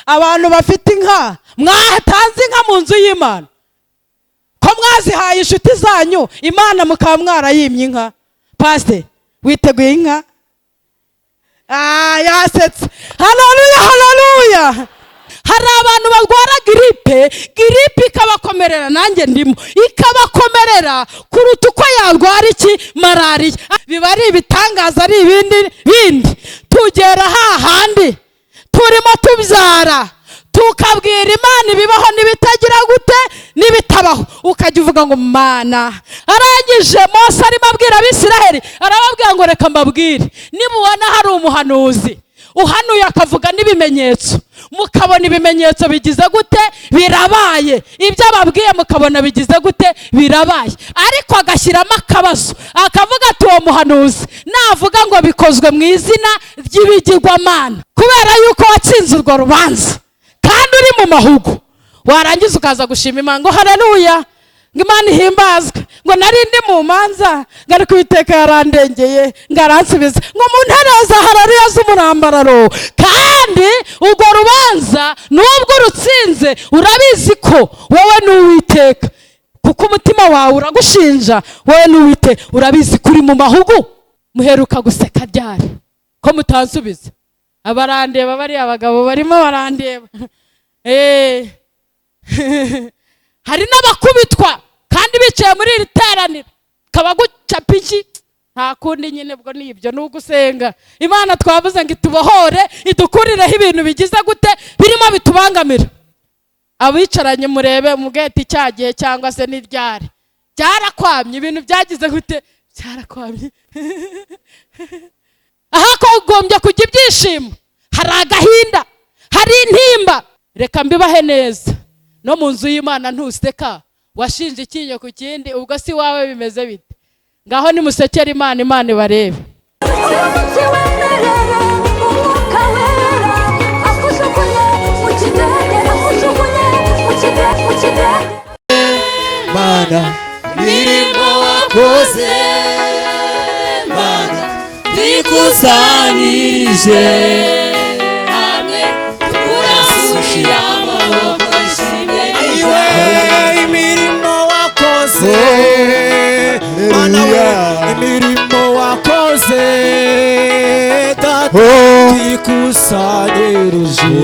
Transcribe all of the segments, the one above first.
abantu bafite inka mwatanze inka mu nzu y'Imana ko mwazihaye inshuti zanyu Imana mukaba mwarayimye inka. Pastor witeguye inka? Yasetse. Haleluya haleluya. Hari abantu barwara giripe ikabakomerera, nanjye ndimo, ikabakomerera kuruta uko yarwara malariya. Biba ari ibitangaza, ari ibindi. Tugera hahandi turimo tubyara tukabwira Imana ibibaho n'ibitagira gute n'ibitabaho, ukajya uvuga ngo Mana. Arangije Mose arimo abwira Abisiraheli, arababwira ngo reka mbabwire, nimubona hari umuhanuzi uhanuye akavuga n'ibimenyetso, mukabona ibimenyetso bigize gute birabaye, ibyo ababwiye mukabona bigize gute birabaye, ariko agashyiramo akabazo akavuga ati uwo muhanuzi navuga ngo bikozwe mu izina ry'ibigirwamana, kubera yuko watsinze urwo rubanza kandi uri mu mahugu, warangiza ukaza gushima Imana ngo haleluya, ngo Imana ihimbazwe, ngo nari ndi mu manza ngari Uwiteka yarandengeye ngaransubiza, ngo mu ntereza haleluya z'umurambararo. Kandi urwo rubanza nubwo urutsinze urabizi ko wowe n'Uwiteka, kuko umutima wawe uragushinja, wowe n'Uwiteka urabizi kuri mu mahugu. Muheruka guseka ryari ko mutansubiza? Abarandeba bari abagabo barimo barandeba. Hari n'abakubitwa kandi bicaye muri iri teraniro kabagucapa iki, nta kundi nyine bwo nibyo n'ugusenga Imana. Twavuze ngo itubohore idukurireho ibintu bigize gute birimo bitubangamira. Abicaranye murebe mugeti cyagiye cyangwa se n'iryari byarakwamye, ibintu byagize gute byarakwamye. Aha kogombye kujya ibyishimo, hari agahinda, hari intimba. Reka mbibahe neza, no mu nzu y'Imana ntuseka, washinje ikinyo ku kindi, ubwo si wawe bimeze bite? Ngaho nimusekere Imana, Imana ibarebe. Mana mirimo wakoze, Mana ndikusanyije hamwe tukurasushira amaboko ishimwe. Iwe imirimo wakoze Mana we, imirimo wakoze Data ndikusanyirije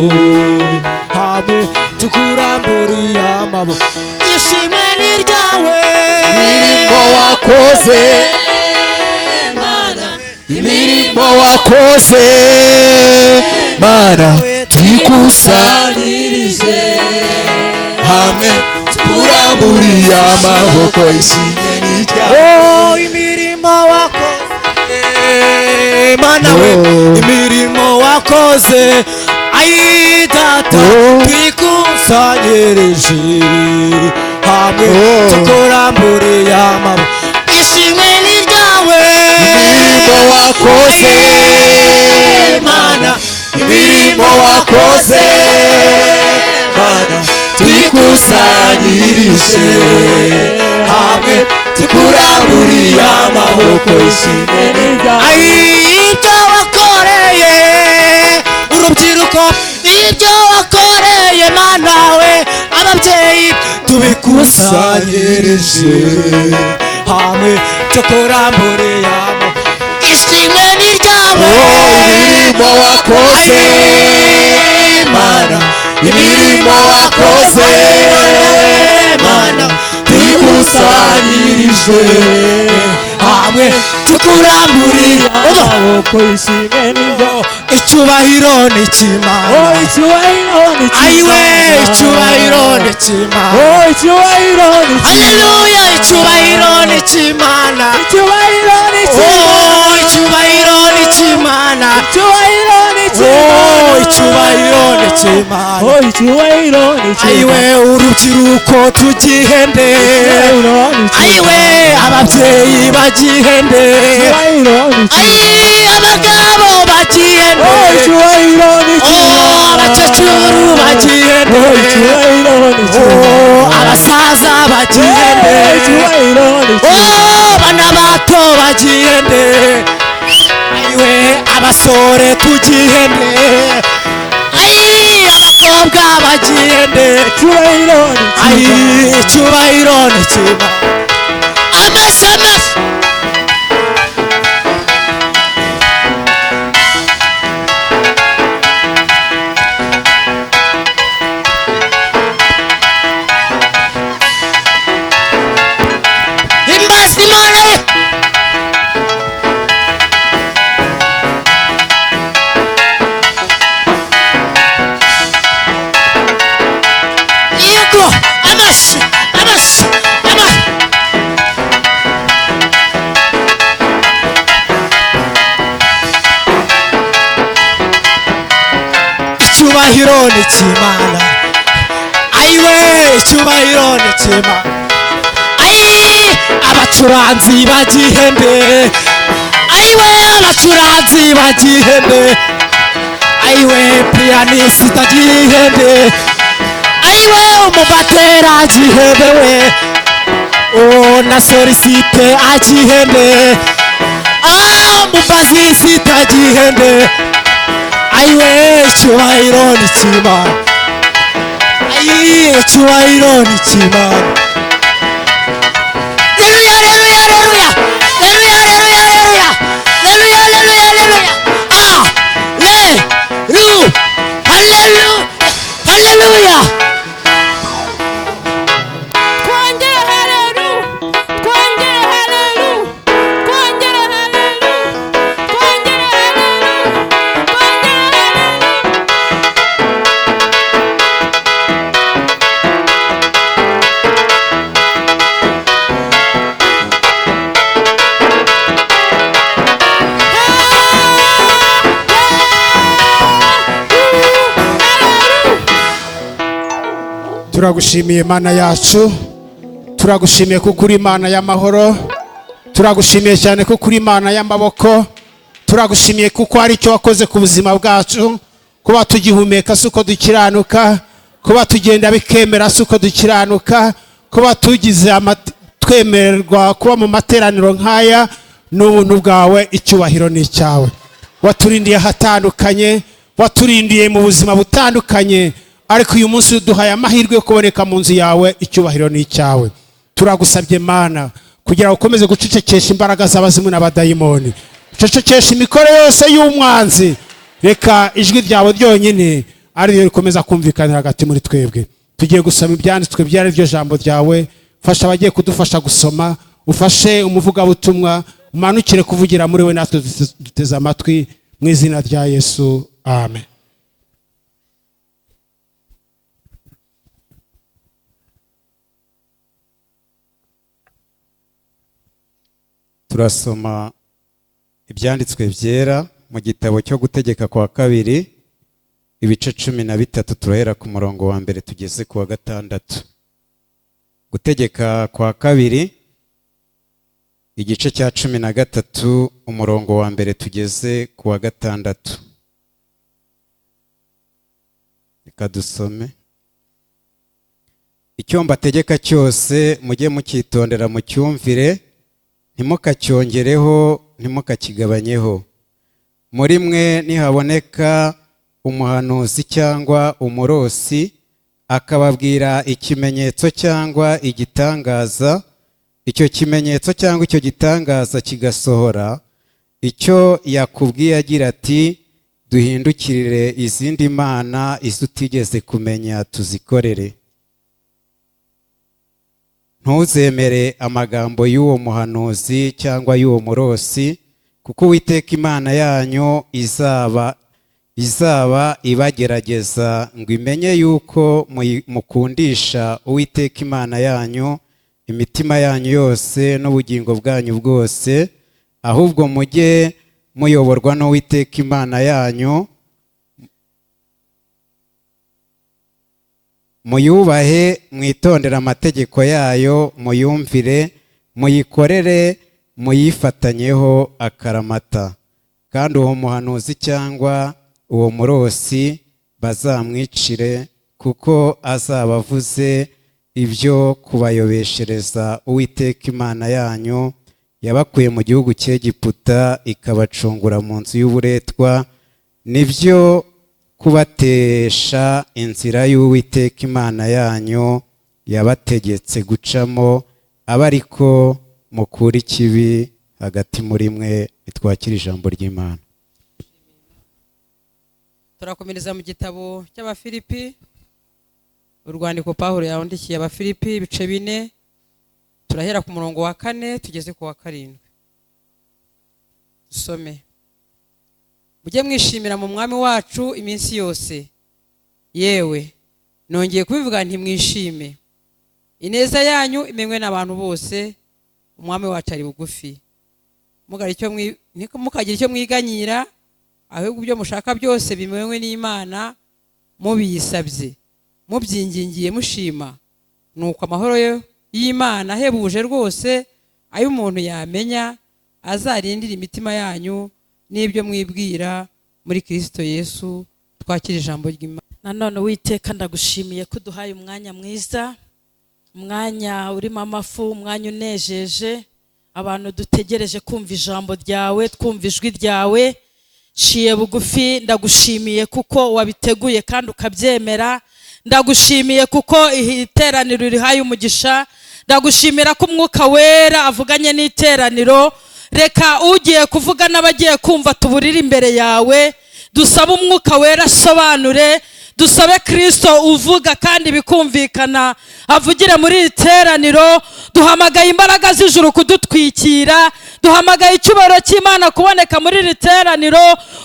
hamwe tukuramburiye amaboko ishimwe ni ryawe. Imirimo wakoze Mana, imirimo wakoze Mana twikusanyirije hamwe tukuramburiye amaboko ishimwe ni ryawe. Oh, imirimo wakoze Mana we, imirimo wakoze ayi Data twikusanyirije hamwe tukuramburiye amaboko ishimwe ni ryawe. Imirimo wakoze Mana, imirimo wakoze Mana twikusanyirije hamwe tukuramburiye amaboko ishimwe ni ryawe. Ayi ibyo wakoreye urubyiruko, ibyo wakoreye Mana we, ababyeyi tubikusanyirije hamwe tukuramburiye amaboko ishimwe ni ryawe. Imirimo wakoze Mana, imirimo wakoze Mana twikusanyirije hamwe tukuramburiye amaboko ishimwe ni ryawe. Icyubahiro ni cy'Imana, oh icyubahiro ni cy'Imana, ayiwe icyubahiro ni cy'Imana, oh icyubahiro ni cy'Imana. Haleluya, icyubahiro ni cy'Imana, icyubahiro ni cy'Imana, oh icyubahiro ni cy'Imana, icyubahiro ni cy'Imana, oh icyubahiro ni cy'Imana, oh icyubahiro ni cy'Imana. Ayiwe urubyiruko tugihende, ayiwe ababyeyi bagihende, ayi abagabo bagihende, oh icyubahiro ni cy'Imana, oh abakecuru bagihende, oh icyubahiro ni cy'Imana, oh abasaza bagihende, oh icyubahiro ni cy'Imana, oh bana bato bagihende, ayiwe abasore tugihende, ayi abakobwa agihende icyubahiro ni cy'Imana amashyi himbaza Imana ye yego amashyi icyubahiro ni cy'Imana ayiwe icyubahiro ni cy'Imana abacuranzi bagihende ayiwe abacuranzi bagihende ayiwe piyaniste agihende ayiwe umubatera agihende we na solisite agihende umubazisite agihende ayiwe icyubahiro ni cy'Imana icyubahiro ni cy'Imana Hallelujah. turagushimiye Mana yacu turagushimiye kuko uri Imana y'amahoro turagushimiye cyane kuko uri Imana y'amaboko turagushimiye kuko hari icyo wakoze ku buzima bwacu kuba tugihumeka suko dukiranuka kuba tugenda bikemera suko dukiranuka kuba tugize twemererwa kuba mu materaniro nk'aya n'ubuntu bwawe icyubahiro ni icyawe waturindiye hatandukanye waturindiye mu buzima butandukanye ariko uyu munsi duhaye amahirwe yo kuboneka mu nzu yawe icyubahiro ni icyawe turagusabye Mana kugira ngo ukomeze gucecekesha imbaraga z'abazimu n'abadayimoni ucecekesha imikore yose y'umwanzi reka ijwi ryawe ryonyine ari ryo rikomeza kumvikana hagati muri twebwe tugiye gusoma ibyanditswe byari ryo jambo ryawe fasha abagiye kudufasha gusoma ufashe umuvugabutumwa umanukire kuvugira muri we natwe duteze amatwi mu izina rya Yesu amen. Turasoma ibyanditswe byera mu gitabo cyo gutegeka kwa kabiri ibice 13 turahera ku murongo wa mbere tugeze ku wa gatandatu. Gutegeka kwa kabiri igice cya 13 umurongo wa mbere tugeze ku wa gatandatu. Reka dusome. Icyo mbategeka cyose mujye mukitondera mu cyumvire ntimukacyongereho ntimukakigabanyeho. Muri mwe nihaboneka umuhanuzi cyangwa umurosi akababwira ikimenyetso cyangwa igitangaza, icyo kimenyetso cyangwa icyo gitangaza kigasohora, icyo yakubwiye agira ati duhindukirire izindi mana izutigeze kumenya tuzikorere. Ntuzemere amagambo y'uwo muhanuzi cyangwa y'uwo murosi, kuko Uwiteka Imana yanyu izaba ibagerageza ngo imenye yuko mukundisha Uwiteka Imana yanyu imitima yanyu yose n'ubugingo bwanyu bwose, ahubwo mujye muyoborwa n'Uwiteka Imana yanyu, muyubahe mwitondera amategeko yayo, muyumvire muyikorere muyifatanyeho akaramata. Kandi uwo muhanuzi cyangwa uwo murosi bazamwicire, kuko azaba avuze ibyo kubayobeshereza Uwiteka Imana yanyu yabakuye mu gihugu cy'Egiputa ikabacungura mu nzu y'uburetwa, nibyo kubatesha inzira y'Uwiteka Imana yanyu yabategetse gucamo, aba ariko mukura ikibi hagati muri mwe. Nitwakire ijambo ry'Imana. turakomereza mu gitabo cy'Abafilipi, urwandiko Pawulo yandikiye Abafilipi ibice 4, turahera ku murongo wa 4 tugeze ku wa 7. Dusome. Mujye mwishimira mu mwami wacu iminsi yose, yewe nongeye kubivuga nti mwishime. Ineza yanyu imenywe n'abantu bose, umwami wacu ari bugufi. Mukagira icyo mwiganyira, ahubwo ibyo mushaka byose bimenywe n'Imana, mubiyisabye mubyingingiye mushima. Nuko amahoro y'Imana ahebuje rwose ayo umuntu yamenya azarindira imitima yanyu n'ibyo mwibwira muri Kristo Yesu. Twakira ijambo ry'Imana. Nanone Uwiteka ndagushimiye ko uduhaye umwanya mwiza, umwanya urimo amafu, umwanya unejeje, abantu dutegereje kumva ijambo ryawe, twumva ijwi ryawe. Ciye bugufi ndagushimiye kuko wabiteguye kandi ukabyemera. Ndagushimiye kuko iteraniro rihaye umugisha. Ndagushimira ko umwuka wera avuganye n'iteraniro. Reka ugiye kuvuga n'abagiye kumva tuburire imbere yawe. Dusaba umwuka wera asobanure, dusabe Kristo uvuga kandi bikumvikana avugire muri iteraniro. Duhamagaye imbaraga z'ijuru kudutwikira, duhamagaye icyubahiro cy'Imana kuboneka muri iteraniro,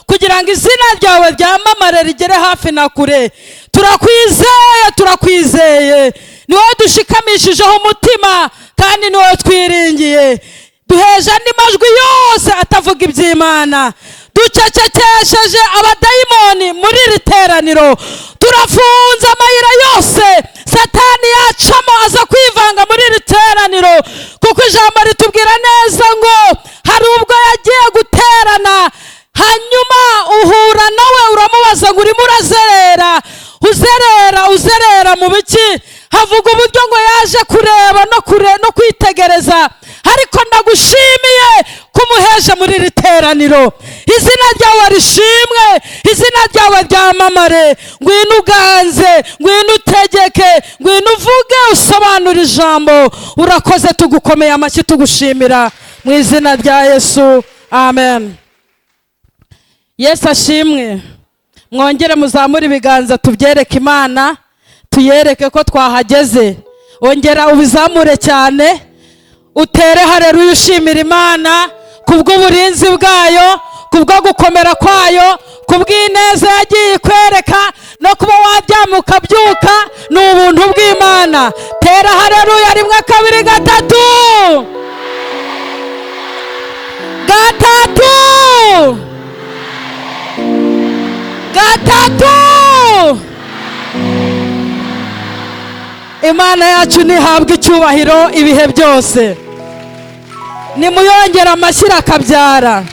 kugira ngo izina ryawe ryamamare rigere hafi na kure. Turakwizeye, ni wowe dushikamishijeho umutima kandi ni wowe twiringiye. Duheje andi majwi yose atavuga iby'Imana, ducecekesheje abadayimoni muri iri teraniro. Turafunze amayira yose Satani yacamo aza kwivanga muri iri teraniro, kuko ijambo ritubwira neza ngo hari ubwo yagiye guterana, hanyuma uhura nawe uramubaza ngo urimo uzerera mu biki? Havuga uburyo ngo yaje kureba no kwitegereza. Ariko ndagushimiye kumuheje muri iri teraniro. Izina ryawe rishimwe, izina ryawe ryamamare. Ngwino uganze, ngwino utegeke, ngwino uvuge, usobanura ijambo. Urakoze, tugukomeye amashyi tugushimira mu izina rya Yesu, amen. Yesu ashimwe. Mwongere muzamure ibiganza tubyereke Imana, tuyereke ko twahageze. Ongera ubizamure cyane, utere haleluya, ushimira Imana kubw'uburinzi bwayo, kubwo gukomera kwayo, kubw'ineza yagiye ikwereka, no kuba waryama ukabyuka ni ubuntu bw'Imana. Tera haleluya, 1 2 3 gatatu. Imana yacu nihabwe icyubahiro ibihe byose. Nimuyongera amashyi akabyara.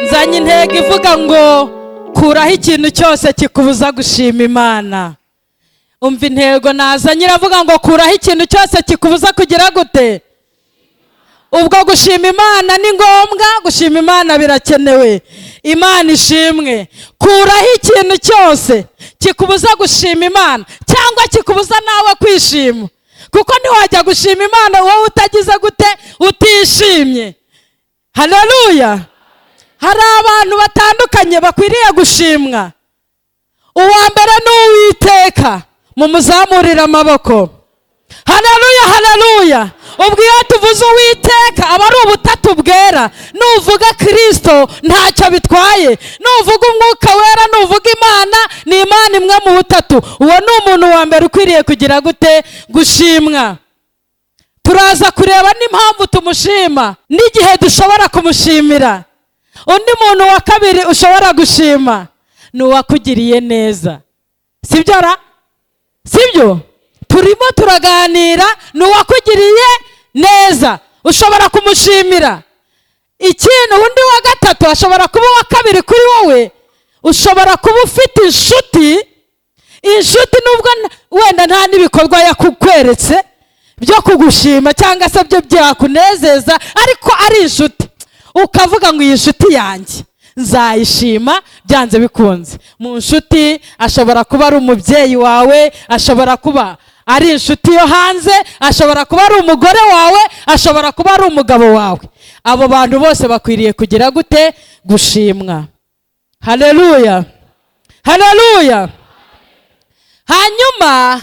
Nzanye intego ivuga ngo kuraho ikintu cyose kikubuza gushima Imana. Umva intego nazanye iravuga ngo kuraho ikintu cyose kikubuza kugira gute? Ubwo gushima Imana ni ngombwa, gushima Imana birakenewe. Imana ishimwe. Kuraho ikintu cyose kikubuza gushima Imana, cyangwa kikubuza nawe kwishima, kuko ntiwajya gushima Imana wowe utagize gute? Utishimye. Haleluya. Hari abantu batandukanye bakwiriye gushimwa. Uwa mbere ni Uwiteka, mumuzamurira amaboko. Haleluya, haleluya. Ubwo iyo tuvuze Uwiteka aba ari ubutatu bwera. Nuvuga Kristo ntacyo bitwaye, nuvuga umwuka wera, nuvuga Imana, ni Imana imwe mu butatu. Uwo ni umuntu wa mbere ukwiriye kugira gute? Gushimwa. Turaza kureba n'impamvu tumushima n'igihe dushobora kumushimira. Undi muntu wa kabiri ushobora gushima ni uwakugiriye neza. Sibyo ra? Sibyo? Turimo turaganira ni uwakugiriye neza, ushobora kumushimira. Ikintu undi wa gatatu ashobora kuba uwa kabiri kuri wowe. Ushobora kuba ufite inshuti nubwo wenda nta n'ibikorwa yakukweretse byo kugushima cyangwa se byo byakunezeza, ariko ari inshuti. ukavuga ngo iyi nshuti yanjye nzayishima byanze bikunze. Mu nshuti ashobora kuba ari umubyeyi wawe, ashobora kuba ari inshuti yo hanze, ashobora kuba ari umugore wawe, ashobora kuba ari umugabo wawe. Abo bantu bose bakwiriye kugira gute? Gushimwa. Haleluya, haleluya. Hanyuma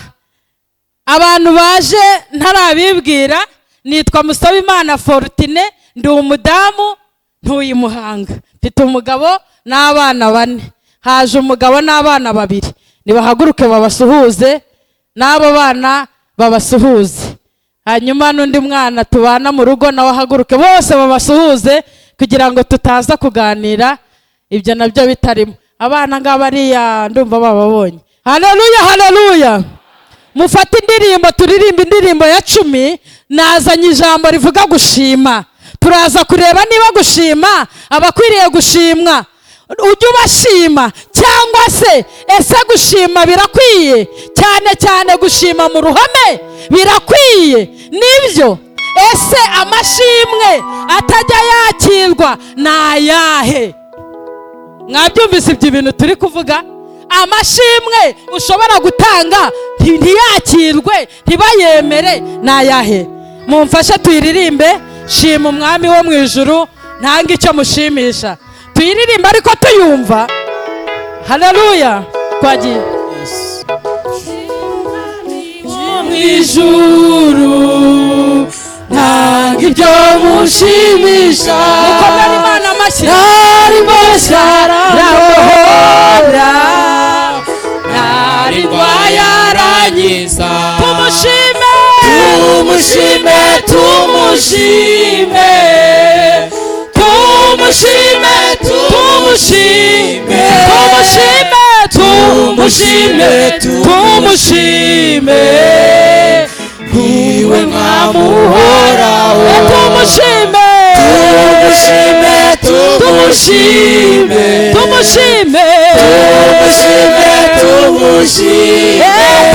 abantu baje ntarabibwira, nitwa Musabimana Fortune, ndi umudamu, ntuye i Muhanga, mfite umugabo n'abana 4. Haje umugabo n'abana 2, nibahaguruke babasuhuze, n'abo bana babasuhuze. Hanyuma n'undi mwana tubana mu rugo nawe ahaguruke, bose babasuhuze kugira ngo tutaza kuganira ibyo nabyo bitarimo. Abana ngabariya ndumva bababonye. Haleluya, haleluya. Mufate indirimbo, turirimba indirimbo ya 10. Nazanye ijambo rivuga gushima. Turaza kureba niba gushima abakwiriye gushimwa ujye ubashima, cyangwa se ese gushima birakwiye, cyane cyane gushima mu ruhame birakwiye. Nibyo, ese amashimwe atajya yakirwa ni ayahe? Mwabyumvise ibyo bintu turi kuvuga? Amashimwe ushobora gutanga ntiyakirwe, ntibayemere, ni ayahe? Mumfashe tuyiririmbe, shima umwami wo mu ijuru, ntanga icyo mushimisha. Tuyiririmba ariko tuyumva. Haleluya. Twagiye. Wo mu ijuru, ntanga ibyo mushimisha. Mukomere Imana amashyi. Narimo shararahora, narimo yarangiza. Tumushime, tumushime, tumushime, tumushime, tumushime, tumushime, tumushime, niwe mwamuhoraho. Tumushime, tumushime, tumushime, tumushime,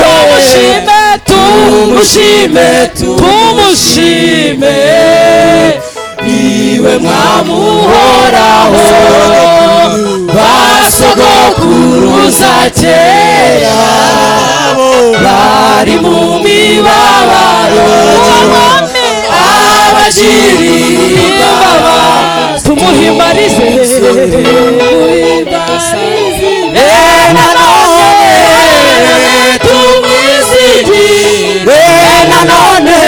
tumushime, tumushime, tumushime, niwe mwamuhoraho. Basogokuruza kera bari mu mibabaro, abagirira imbabazi tumuhimbarize. Nanone tumwizigire, nanone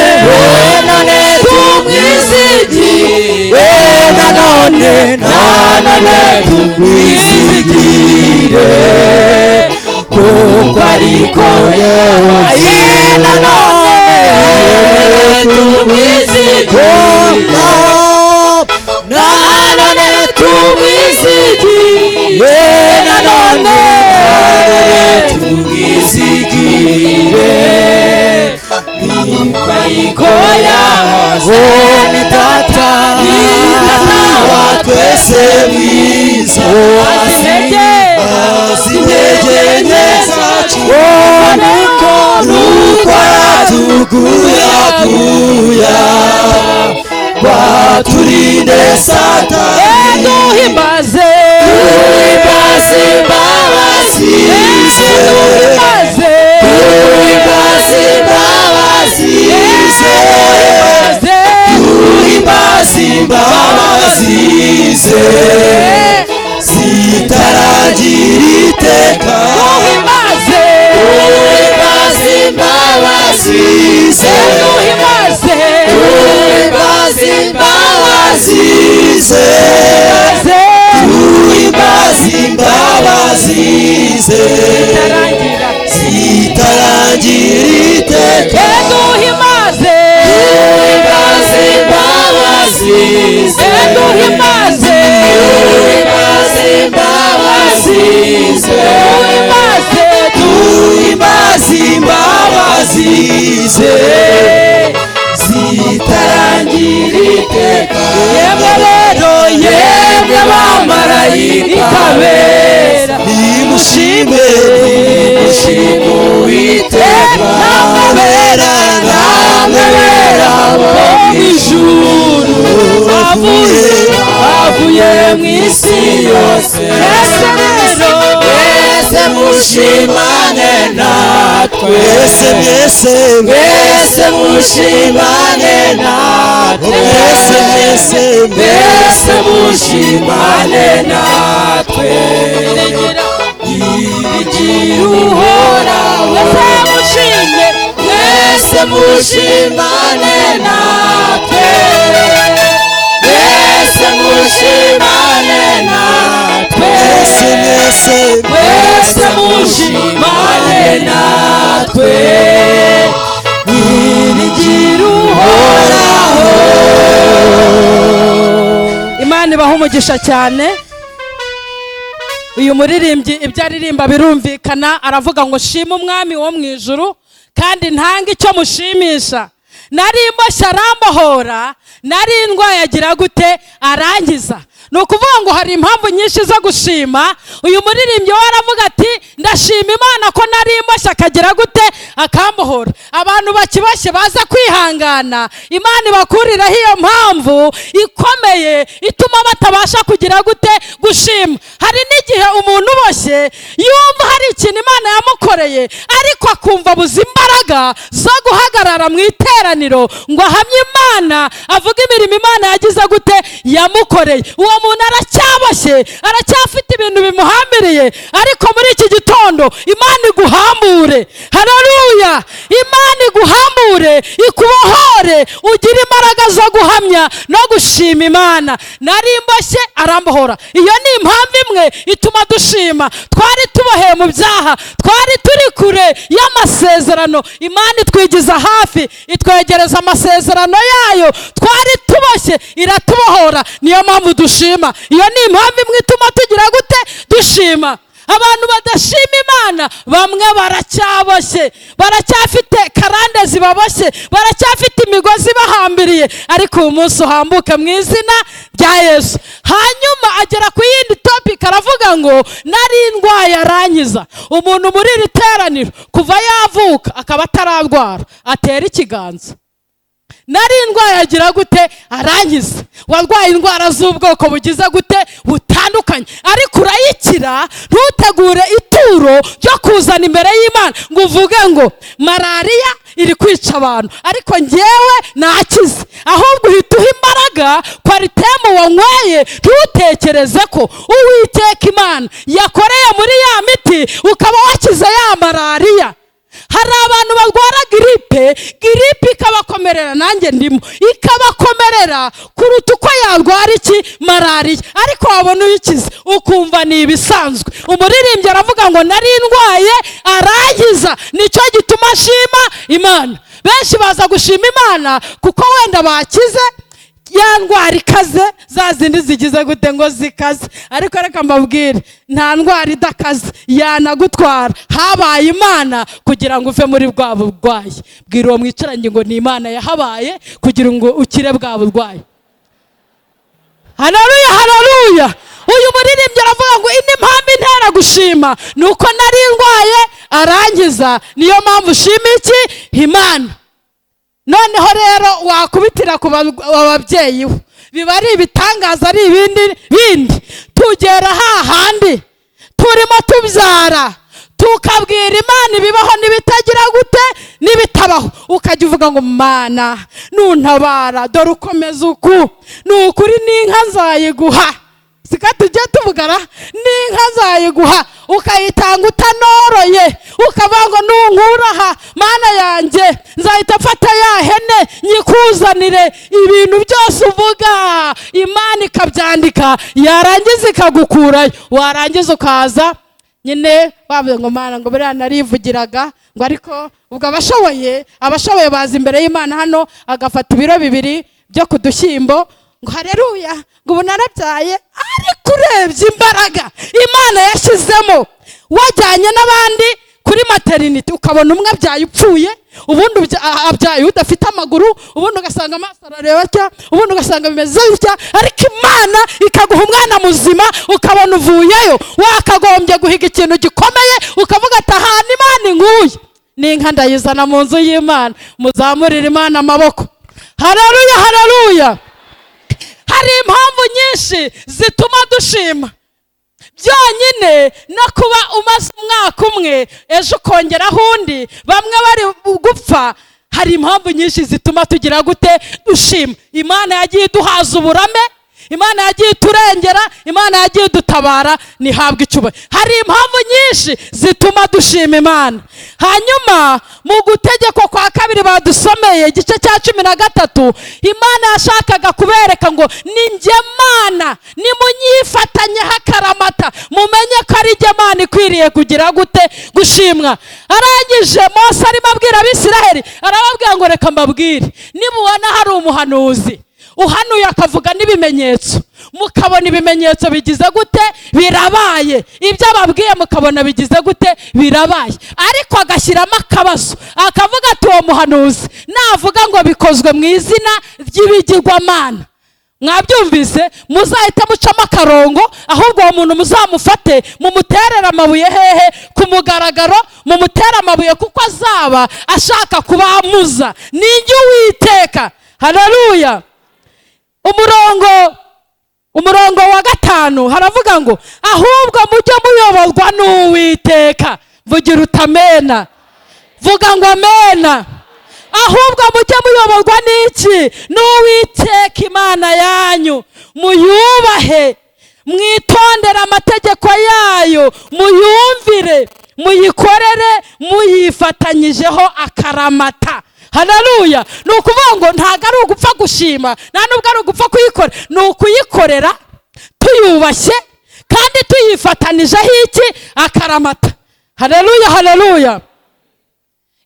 tumwizigire, nanone tumwizigire, kuko ariko yewe. Nanone tumwizigire, nanone tumwizigire, nanone tumwizigire, kuko ariko yahoze. Ni Data wa twese mwiza, azi intege nke zacu, nuko aratuguyaguya, waturinde Satani. Duhimbaze imbabazi ze, duhimbaze imbabazi ze, duhimbaze imbabazi ze, zitaragira iteka. Duhimbaze imbabazi ze, duhimbaze imbabazi ze, duhimbaze imbabazi ze, zitaragira iteka. Duhimbaze imbabazi ze, duhimbaze imbabazi ze, duhimbaze imbabazi ze, zitarangira iteka. Yemwe rero, yemwe bamarayika bera, nimushime, nimushime Uwiteka. Namwe bera bo mu ijuru, avuze avuye mu isi yose. Mwese rero Mwese mushimane natwe. Mwese mushimane natwe. Mwese mushimane natwe. Igira uhoraho. mwese mushimye. Mwese mushimane natwe. Mwese mushimane natwe. Mwese mushimane natwe. Igira uhoraho. Imana ibaha umugisha cyane. Uyu muririmbyi ibyo aririmba birumvikana, aravuga ngo shima umwami wo mu ijuru kandi ntanga icyo mushimisha. Nari imboshye arambohora, nari indwaye agira gute arangiza. Ni ukuvuga ngo hari impamvu nyinshi zo gushima. Uyu muririmbyi we aravuga ati ndashima Imana ko nari imboshye akagira gute akambohora. Abantu bakiboshye baza kwihangana, Imana ibakuriraho iyo mpamvu ikomeye ituma batabasha kugira gute gushima. Hari n'igihe umuntu uboshye yumva hari ikintu Imana yamukoreye, ariko akumva abuze imbaraga zo guhagarara mu iteraniro ngo ahamye Imana, avuga imirimo Imana yagize gute yamukoreye. Uwo muntu aracyaboshye, aracyafite ibintu bimuhambiriye, ariko muri iki gitondo Imana iguhambure. Haleluya! Imana iguhambure, ikubohore, ugire imbaraga zo guhamya no gushima Imana. Nari imboshye arambohora. Iyo ni impamvu imwe ituma dushima. Twari tuboheye mu byaha, twari turi kure y'amasezerano, Imana itwigiza hafi, itwegereza amasezerano yayo. Twari tuboshye, iratubohora. Niyo mpamvu dushima. Iyo ni impamvu imwe ituma tugira gute dushima. Abantu badashima Imana bamwe baracyaboshye, baracyafite karande zibaboshye, baracyafite imigozi bahambiriye, ariko uyu munsi uhambuke mu izina rya Yesu. Hanyuma agera ku yindi topic aravuga ngo nari indwaye arankiza. Umuntu muri iri teraniro kuva yavuka akaba atararwara atera ikiganza. Nari indwaye agira gute arangiza. Warwaye indwara z'ubwoko bugize gute butandukanye, ariko urayikira. Ntutegure ituro ryo kuzana imbere y'Imana ngo uvuge ngo malariya iri kwica abantu, ariko njyewe nakize. Ahubwo uhita uha imbaraga paritemu wanyweye. Ntutekereze ko Uwiteka Imana yakoreye muri ya miti ukaba wakize ya malariya. Hari abantu barwara giripe ikabakomerera, nanjye ndimo, ikabakomerera kuruta uko yarwara malariya, ariko wabona uyikize ukumva ni ibisanzwe. Umuririmbyi aravuga ngo nari ndwaye arangiza, nicyo gituma ashima Imana. Benshi baza gushima Imana kuko wenda bakize ya ndwara ikaze, za zindi zigize gute ngo zikaze. Ariko reka mbabwire, nta ndwara idakaze yanagutwara. Habaye Imana kugira ngo uve muri bwa burwayi. Bwira uwo mwicaranye ngo ni Imana yahabaye kugira ngo ukire bwa burwayi. Haleluya, haleluya. Uyu muririmbyi aravuga ngo indi mpamvu intera gushima nuko nari ndwaye arangiza. Niyo mpamvu ushima iki Imana. Noneho rero wakubitira ku babyeyi we, biba ari ibitangaza, ari ibindi. Tugera hahandi turimo tubyara, tukabwira Imana ibibaho n'ibitagira gute n'ibitabaho. Ukajya uvuga ngo Mana nuntabara, dore ukomeza uku, ni ukuri n'inka nzayiguha. Sika tujye tuvugana, n'inka nzayiguha ukayitanga utanoroye, ukavuga ngo nunkuraha Mana yanjye nzahita mfata ya hene nyikuzanire. Ibintu byose uvuga Imana ikabyandika, yarangiza ikagukurayo. Warangiza ukaza nyine bavuze ngo Mana ngo buriya narivugiraga ngo, ariko ubwo abashoboye baza imbere y'Imana hano agafata ibiro 2 byo kudushyimbo ngo haleluya, ngo ubu narabyaye. Ariko urebye imbaraga Imana yashyizemo, wajyanye n'abandi kuri maternity ukabona umwe abyaye upfuye, ubundi abyaye udafite amaguru, ubundi ugasanga amaso arareba atya, ubundi ugasanga bimeze bitya, ariko Imana ikaguha umwana muzima ukabona uvuyeyo. Wakagombye guhiga ikintu gikomeye ukavuga ati ahantu Imana inguye n'inka ndayizana mu nzu y'Imana. Muzamurire Imana amaboko. Haleluya, haleluya. hari impamvu nyinshi zituma dushima. Byonyine no kuba umaze umwaka umwe ejo ukongeraho undi, bamwe bari gupfa, hari impamvu nyinshi zituma tugira gute? Dushima. Imana yagiye iduhaza uburame, Imana yagiye iturengera, Imana yagiye idutabara, nihabwa icyubahiro. Hari impamvu nyinshi zituma dushima Imana. Hanyuma mu gutegeko kwa kabiri badusomeye igice cya 13, Imana yashakaga kubereka ngo ni njye Mana, nimunyifatanyeho akaramata, mumenye ko ari njye Mana ikwiriye kugira gute? Gushimwa. Arangije Mose arimo abwira Abisiraheli, arababwira ngo reka mbabwire, nimubona hari umuhanuzi uhanuye akavuga n'ibimenyetso, mukabona ibimenyetso bigize gute? Birabaye. Ibyo ababwiye mukabona bigize gute? Birabaye. Ariko agashyiramo akabazo, akavuga ati uwo muhanuzi navuga ngo bikozwe mu izina ry'ibigirwamana, mwabyumvise, muzahita mucamo akarongo, ahubwo uwo muntu muzamufate mumuterera amabuye hehe? Ku mugaragaro, mumutere amabuye, kuko azaba ashaka kubamuza. Ninjye Uwiteka. Haleluya. Umurongo wa 5 haravuga ngo ahubwo mujye muyoborwa n'Uwiteka. Vugira utamena, vuga ngo amena. Ahubwo mujye muyoborwa n'iki? N'Uwiteka Imana yanyu, muyubahe, mwitondere amategeko yayo, muyumvire, muyikorere, muyifatanyijeho akaramata. Haleluya. Ni ukuvuga ngo ntabwo ari ugupfa gushima, nta nubwo ari ugupfa kuyikora, ni ukuyikorera tuyubashye kandi tuyifatanijeho iki? Akaramata. Haleluya, haleluya.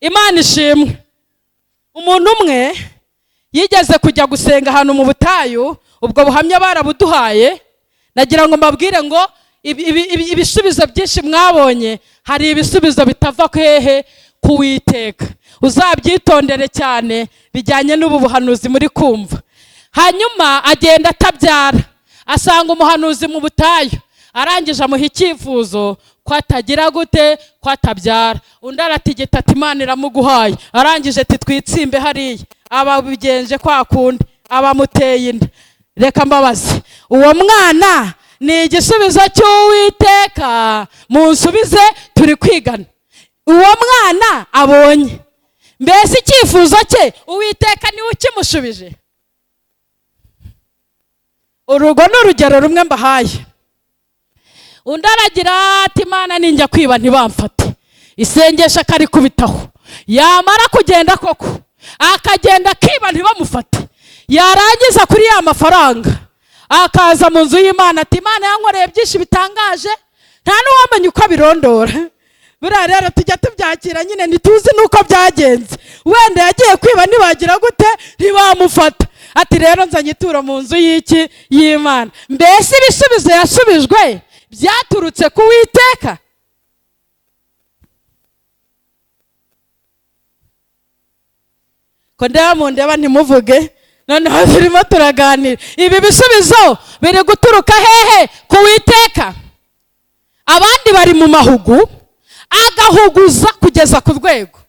Imana ishimwe. Umuntu umwe yigeze kujya gusenga ahantu mu butayu, ubwo buhamya barabuduhaye. Nagira ngo mbabwire ngo ibisubizo byinshi mwabonye, hari ibisubizo bitava hehe? Ku Uwiteka. Uzabyitondere cyane, bijyanye n'ubu buhanuzi muri kumva. Hanyuma agenda atabyara, asanga umuhanuzi mu butayu, arangije amuha icyifuzo ko atagira gute? Ko atabyara. Undi aratigita ati Imana iramuguhaye. Arangije ati twitsimbe hariya. Ababigenje kwa kundi, abamuteye inda. Reka mbabaze, uwo mwana ni igisubizo cy'Uwiteka? Munsubize, turi kwigana. Uwo mwana abonye, mbese icyifuzo cye Uwiteka niwe ukimushubije? Urugo ni urugero rumwe mbahaye. Undi aragira ati Imana ninjya kwiba ntibamfate. Isengesha karikubitaho, yamara kugenda koko akagenda akiba ntibamufate. Yarangiza kuri ya mafaranga akaza mu nzu y'Imana ati Imana yankoreye byinshi bitangaje, nta n'uwamenya uko abirondora. Buriya rero tujya tubyakira nyine, ntituzi nuko byagenze. Wenda yagiye kwiba ntibagira gute? Ntibamufata. Ati rero nzanye ituro mu nzu y'iki? Y'Imana. Mbese ibisubizo yasubijwe byaturutse ku Uwiteka? Ko ndeba ntimuvuge, noneho turimo turaganira. Ibi bisubizo biri guturuka hehe? Ku Uwiteka. Abandi bari mu mahugu, agahuguza kugeza ku rwego.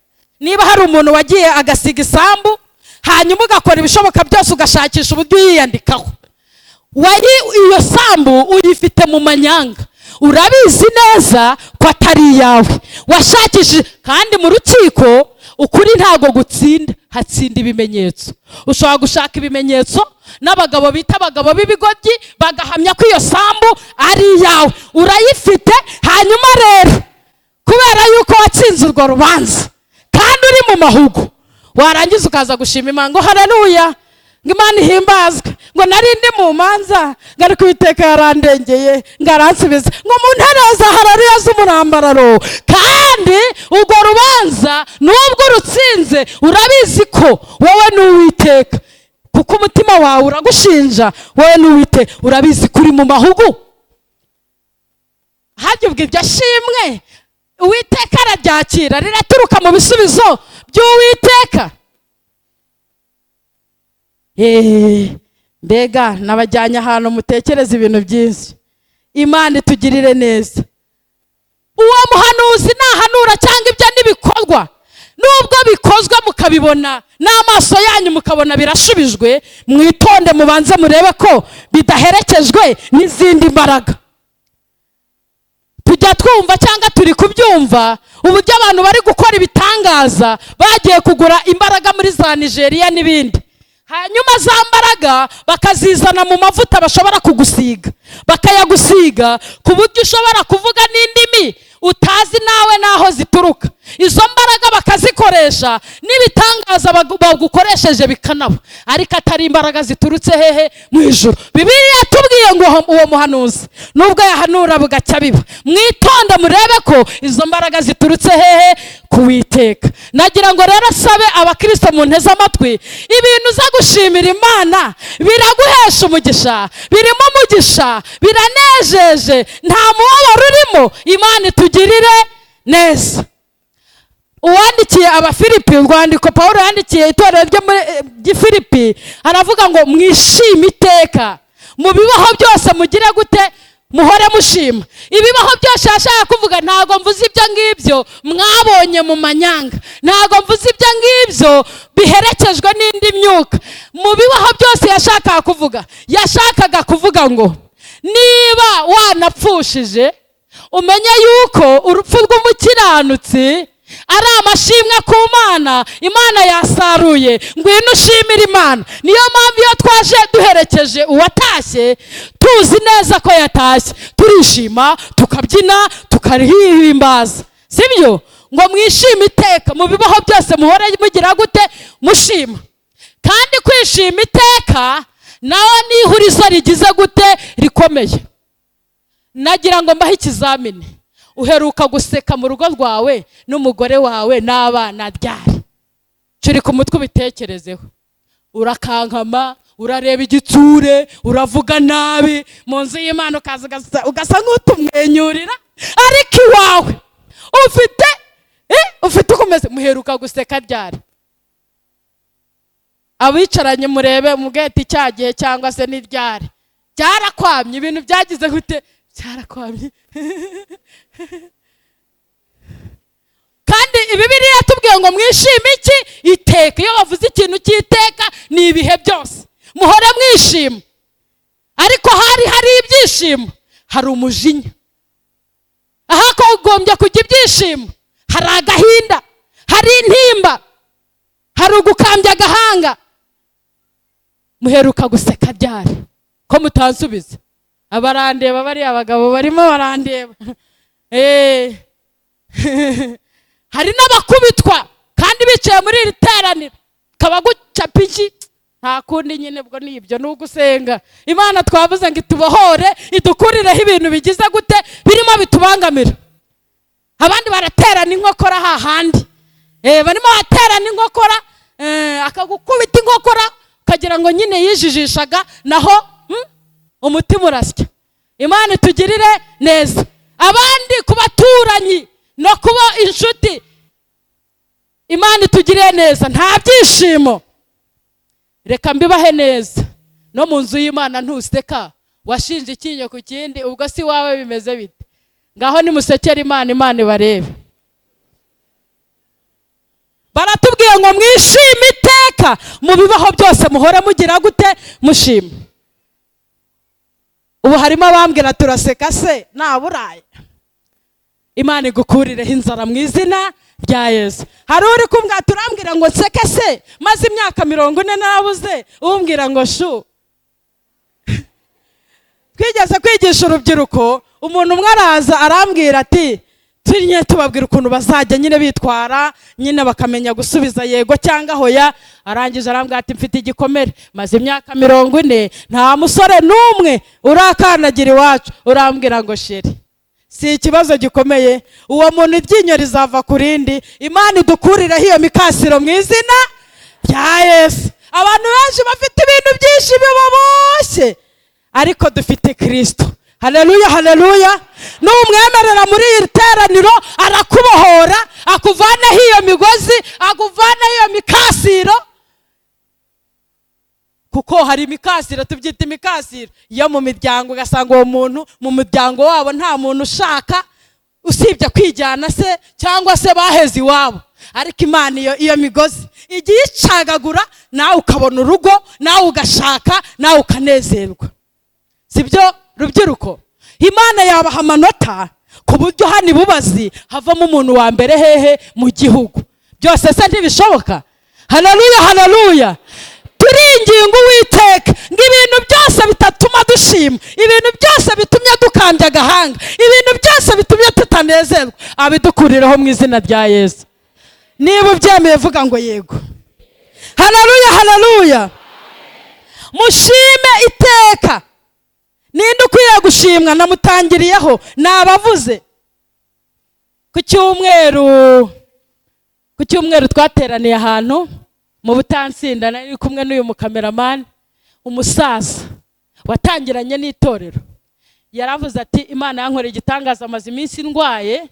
Niba hari umuntu wagiye agasiga isambu, hanyuma ugakora ibishoboka byose ugashakisha uburyo yiyandikaho, iyo sambu uyifite mu manyanga, urabizi neza ko atari iyawe, washakishije. Kandi mu rukiko ukuri ntago gutsinda, hatsinda ibimenyetso. Ushobora gushaka ibimenyetso n'abagabo bita abagabo b'ibigoryi, bagahamya ko iyo sambu ari iyawe, urayifite. Hanyuma rero kubera yuko watsinze urwo rubanza kandi uri mu mahugu, warangiza ukaza gushima Imana ngo haleluya, ngo Imana ihimbazwe, ngo nari ndi mu manza, ngo ariko Uwiteka yarandengeye, ngo aransubiza, ngo mu ntare Zahararuya z'umurambararo. Kandi urwo rubanza nubwo urutsinze, urabizi ko wowe n'Uwiteka, kuko umutima wawe uragushinja, wowe n'Uwiteka urabizi ko uri mu mahugu. Hajya ubwo ibyo ashimwe Uwiteka arabyakira, riraturuka mu bisubizo by'Uwiteka. Mbega nabajyanye ahantu mutekereza ibintu byinshi. Imana itugirire neza. Uwo muhanuzi nahanura cyangwa ibyo n'ibikorwa, nubwo bikozwe mukabibona n'amaso yanyu mukabona birashubijwe, mwitonde mubanze murebe ko bidaherekejwe n'izindi mbaraga. Tujya twumva cyangwa turi kubyumva uburyo abantu bari gukora ibitangaza, bagiye kugura imbaraga muri za Nigeria n'ibindi, hanyuma za mbaraga bakazizana mu mavuta bashobora kugusiga, bakayagusiga ku buryo ushobora kuvuga n'indimi utazi nawe naho zituruka. Izo mbaraga bakazikoresha n'ibitangaza bagukoresheje bikanaba, ariko atari imbaraga ziturutse hehe? Mu ijuru. Bibiliya yatubwiye ngo uwo muhanuzi nubwo yahanura bugacya biba. Mwitonde murebe ko izo mbaraga ziturutse hehe? Ku Uwiteka. Nagira ngo rero sabe abakristo mu nteze amatwi, ibintu uza gushimira Imana biraguhesha umugisha, birimo umugisha, biranejeje, nta mubabaro urimo. Imana itugirire neza. Uwandikiye Abafilipi, urwandiko Pawulo yandikiye itorero ryo muri Filipi, aravuga ngo mwishime iteka, mu bibaho byose mugire gute? Muhore mushima. Ibibaho byose yashaka kuvuga, ntago mvuze ibyo ngibyo mwabonye mu manyanga, ntago mvuze ibyo ngibyo biherekejwe n'indi myuka. Mu bibaho byose yashakaga kuvuga, yashakaga kuvuga ngo niba wanapfushije umenye yuko urupfu rw'umukiranutsi ari amashimwe ku Mana. Imana yasaruye, ngwino ushimire Imana. Niyo mpamvu iyo twaje duherekeje uwatashye, tuzi neza ko yatashye, turishima, tukabyina, tukahimbaza, sibyo? Ngo mwishime iteka, mu bibaho byose muhore mugira gute? Mushima. Kandi kwishima iteka nawe ni ihurizo rigize gute? Rikomeye. Nagira ngo mbahe ikizamini. Uheruka guseka mu rugo rwawe n'umugore wawe n'abana ryari? Curi ku mutwe ubitekerezeho. Urakankama, urareba igitsure, uravuga nabi, mu nzu y'Imana ugasa nk'utumwenyurira, ariko iwawe ufite ukomeze. Muheruka guseka ryari? Abicaranye murebe mugeti cyagiye cyangwa se n'iryari? Byarakwamye, ibintu byagize gute? Byarakwamye. Kandi Bibiliya yatubwiye ngo mwishime iki? Iteka. Iyo bavuze ikintu cy'iteka ni ibihe byose, muhore mwishima. Ariko hari ibyishimo, hari umujinya. Ahagombye kujya ibyishimo hari agahinda, hari intimba, hari ugukambya agahanga. Muheruka guseka ryari? Ko mutansubiza. Abarandeba bari abagabo barimo barandeba. Hari n'abakubitwa kandi bicaye muri iri teraniro, kabagucapa iki? Nta kundi nyine bwo nibyo n'ugusenga. Imana twavuze ngo itubohore, idukurireho ibintu bigize gute? Birimo bitubangamira. Abandi baraterana inkokora hahandi, barimo baterana inkokora, akagukubita inkokora ukagira ngo nyine yijijishaga, naho umutima urasya. Imana itugirire neza. Abandi ku baturanyi no kuba inshuti, Imana itugirire neza. Nta byishimo. Reka mbibahe neza, no mu nzu y'Imana ntuseka, washinje ikinyo ku kindi, ubwo si wawe bimeze bite? Ngaho nimusekere Imana, Imana ibarebe. Baratubwiye ngo mwishime iteka, mu bibaho byose muhore mugira gute? Mushima. Ubu harimo abambwira turaseka se naburaye. Imana igukurireho inzara mu izina rya Yesu. Hari uri kumbwira turambwira ngo nseke se, maze imyaka 40 narabuze, umbwira ngo shu. Twigeze kwigisha urubyiruko, umuntu umwe araza arambwira ati turinye tubabwira ukuntu bazajya nyine bitwara, nyine bakamenya gusubiza yego cyangwa hoya. Arangije arambwira ati mfite igikomere, maze imyaka 40 nta musore n'umwe urakanagira iwacu. Urambwira ngo sheri, si ikibazo gikomeye, uwo muntu iryinyo rizava kurindi. Imana idukuriraho iyo mikasiro mu izina rya Yesu. Abantu benshi bafite ibintu byinshi bibaboshye, ariko dufite Kristo. Haleluya, haleluya. N'umwemerera muri iri teraniro arakubohora, akuvanaho iyo migozi, akuvanaho iyo mikasiro. Kuko hari imikasiro, tubyita imikasiro yo mu miryango, ugasanga uwo muntu mu muryango wabo nta muntu ushaka usibye kwijyana se, cyangwa se baheze iwabo. ariko imana iyo migozi igiye icagagura, nawe ukabona urugo, nawe ugashaka, nawe ukanezerwa. sibyo rubyiruko? Imana yabaha amanota ku buryo hano ibubazi havamo umuntu wa mbere hehe mu gihugu. Byose se ntibishoboka? Haleluya, haleluya. Turinginga Uwiteka ngo ibintu byose bitatuma dushima, ibintu byose bitumye dukambya agahanga, ibintu byose bitumye tutanezerwa, abidukuriraho mu izina rya Yesu. Niba ubyemeye vuga ngo yego. Haleluya, haleluya. Mushime iteka. Ninde ukwiye gushimwa? Namutangiriyeho nabavuze. Ku cyumweru twateraniye ahantu mu Butansinda, nari kumwe n'uyu mukameramani, umusaza watangiranye n'itorero. Yaravuze ati Imana yankoreye igitangaza, amaze iminsi ndwaye,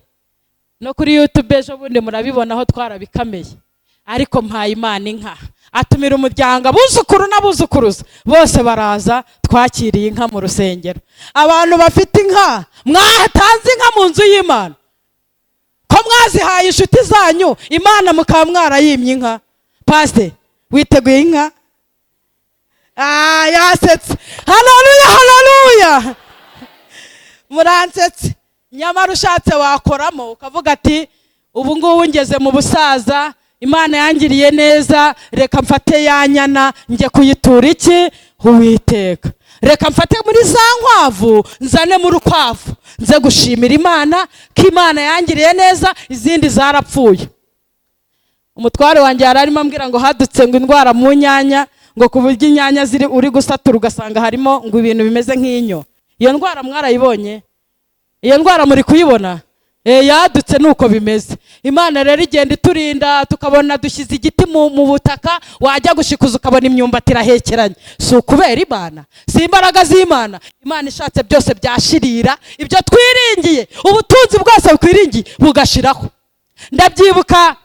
no kuri YouTube ejo bundi murabibona aho twarabikameye, ariko mpaye Imana inka. Atumira umuryango, abuzukuru n'abuzukuruza bose baraza, twakiriye inka mu rusengero. Abantu bafite inka, mwatanze inka mu nzu y'Imana, ko mwazihaye inshuti zanyu, Imana mukaba mwarayimye inka. Pastor, witeguye inka? Yasetse. Haleluya, haleluya. Muransetse. Nyamara ushatse wakoramo ukavuga ati ubu ngubu ngeze mu busaza, Imana yangiriye neza, reka mfate ya nyana njye kuyitura iki? Uwiteka. Reka mfate muri za nkwavu nzane mu rukwavu, nze gushimira Imana ko Imana yangiriye neza, izindi zarapfuye. Umutware wanjye yararimo ambwira ngo hadutse ngo indwara mu nyanya, ngo ku buryo inyanya ziri uri gusatura ugasanga harimo ngo ibintu bimeze nk'inyo. Iyo ndwara mwarayibonye? Iyo ndwara muri kuyibona? Yadutse nuko bimeze. Imana rero igenda iturinda, tukabona dushyize igiti mu butaka, wajya gushikuza ukabona imyumbati irahekeranye. Si ukubera Imana? Si imbaraga z'Imana? Imana ishatse byose byashirira, ibyo twiringiye, ubutunzi bwose bukwiringiye bugashiraho. Ndabyibuka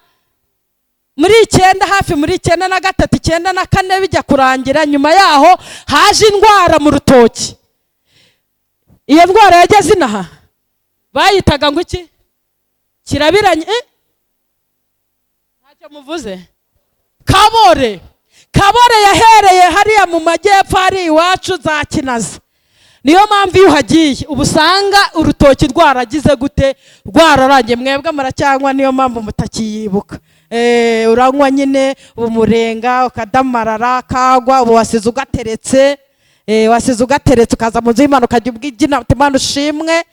muri 9, hafi muri 93, 94 bijya kurangira, nyuma yaho haje indwara mu rutoki. Iyo ndwara yageze inaha bayitaga ngo iki? Kirabiranye. Ntacyo muvuze? Kabore. Kabore yahereye hariya mu majyepfo hari iwacu za Kinazi. Niyo mpamvu iyo uhagiye ubusanga urutoki rwaragize gute? Rwararangiye. Mwebwe muracyanywa, niyo mpamvu mutakiyibuka. Uranywa nyine umurenga ukadamarara kagwa, ubu wasize ugateretse, ukaza mu nzu y'Imana ukajya ubwigina uti Imana ushimwe.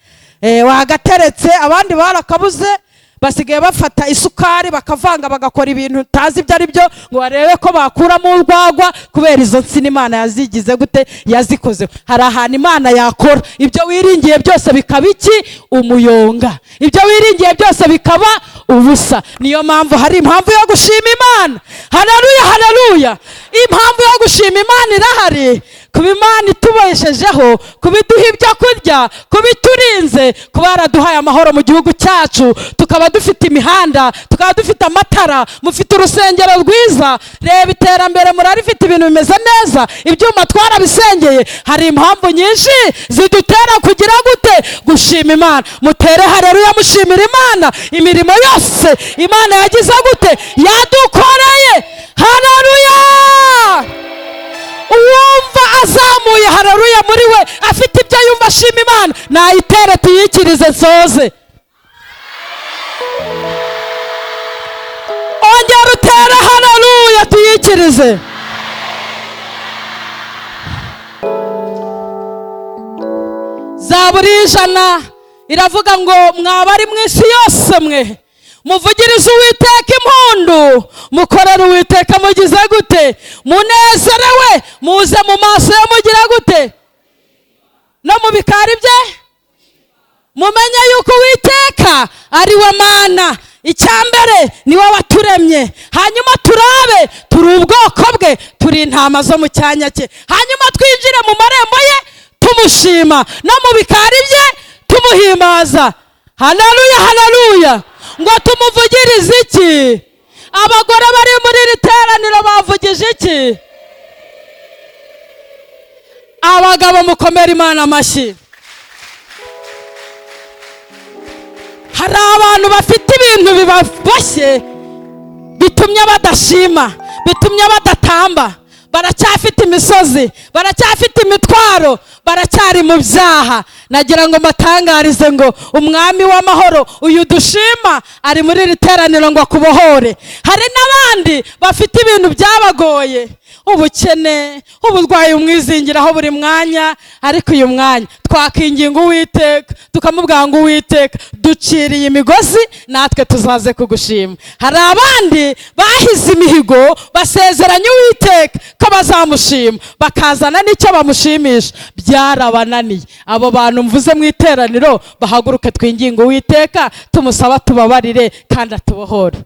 Wagateretse, abandi barakabuze, basigaye bafata isukari bakavanga bagakora ibintu utazi ibyo ari byo ngo barebe ko bakuramo urwagwa, kubera izo nsina Imana yazigize gute? Yazikoze. Hari ahantu Imana yakora ibyo wiringiye byose bikaba iki? Umuyonga. Ibyo wiringiye byose bikaba ubusa. Niyo mpamvu hari impamvu yo gushima Imana. Haleluya, haleluya. Impamvu yo gushima Imana irahari. Kuba Imana itubeshejeho, kubiduha ibyo kurya, kubiturinze, kuba yaraduhaye amahoro mu gihugu cyacu, tukaba dufite imihanda, tukaba dufite amatara, mufite urusengero rwiza. Reba iterambere murarifite, ibintu bimeze neza, ibyuma twarabisengeye. Hari impamvu nyinshi zidutera kugira gute? Gushima Imana. Mutere haleluya, mushimira Imana imirimo yose Imana yagize gute? Yadukoreye. Haleluya. Uwumva azamuye haleluya muri we, afite ibyo yumva ashima Imana, nayitere tuyikirize nsoze. Ongera utere haleluya tuyikirize. Zaburi 100 iravuga ngo mwabari mu isi yose mwe muvugirize Uwiteka impundu, mukorere Uwiteka mugize gute? Munezerewe, muze mu maso ye mugira gute? No mu bikari bye mumenye yuko Uwiteka ari we Mana. Icyambere ni we waturemye, hanyuma turabe turi ubwoko bwe, turi intama zo mu cyanya cye, hanyuma twinjire mu marembo ye tumushima, no mu bikari bye tumuhimbaza. Haleluya, haleluya. Ngo tumuvugirize iki? Abagore bari muri iri teraniro bavugije iki? Abagabo mukomere Imana amashyi. Hari abantu bafite ibintu bibaboshye bitumye badashima, bitumye badatamba, baracyafite imisozi, baracyafite imitwaro, baracyari mu byaha. Nagira ngo mbatangarize ngo umwami w'amahoro uyu dushima ari muri iri teraniro ngo akubohore. Hari n'abandi bafite ibintu byabagoye, ubukene, uburwayi bumwizingiraho buri mwanya, ariko uyu mwanya twakinginga Uwiteka tukamubwira ngo Uwiteka duciriye imigozi natwe tuzaze kugushima. Hari abandi bahize imihigo basezeranya Uwiteka ko bazamushima, bakazana n'icyo bamushimisha, byarabananiye. Abo bantu mvuze mu iteraniro bahaguruke twinginga Uwiteka tumusaba tubabarire kandi atubohore.